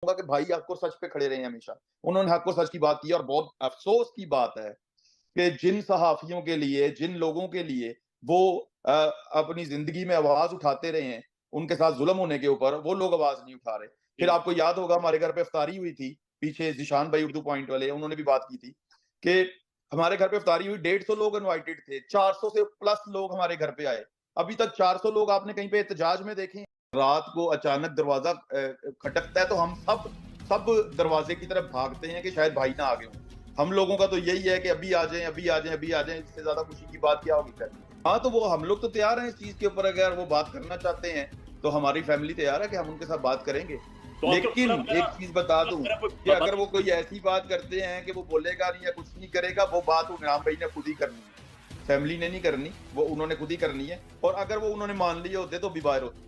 कहूँगा कि भाई हक और सच पे खड़े रहे हैं हमेशा। उन्होंने हक और सच की बात की और बहुत अफ़सोस की बात है कि जिन सहाफ़ियों के लिए, जिन लोगों के लिए वो अपनी ज़िंदगी में आवाज़ उठाते रहे हैं, उनके साथ ज़ुल्म होने के ऊपर, वो लोग आवाज़ नहीं उठा रहे। फिर जी, आपको याद होगा हमारे घर पे इफ्तारी हुई थी, पीछे ज़ीशान भाई उर्दू पॉइंट वाले, उन्होंने भी बात की थी कि हमारे घर पे इफ्तारी हुई, 150 लोग इनवाइटेड थे, 400 से प्लस लोग हमारे घर पे आए। अभी तक 400 लोग आपने कहीं पे एहतजाज में देखे हैं? रात को अचानक दरवाज़ा खटकता है तो हम सब सब दरवाज़े की तरफ भागते हैं कि शायद भाई ना आ गए हों। हम लोगों का तो यही है कि अभी आ जाएँ, अभी आ जाएँ, अभी आ जाएँ, इससे ज़्यादा खुशी की बात क्या होगी फिर? हाँ, तो वो हम लोग तो तैयार हैं इस चीज़ के ऊपर अगर वो बात करना चाहते हैं, तो हमारी फैमिली तैयार है कि हम उनके साथ बात करेंगे। तो आपका लेकिन मतलब मेरा एक चीज़ बता मतलब दूँ मेरा कोई कि अगर वो मतलब कोई ऐसी बात करते हैं कि वो बोलेगा नहीं या कुछ नहीं करेगा, वो बात इमरान भाई ने खुद ही करनी है। फैमिली ने नहीं करनी, वो उन्होंने खुद ही करनी है और अगर वो उन्होंने मान लिए होते तो अभी बाहर होते।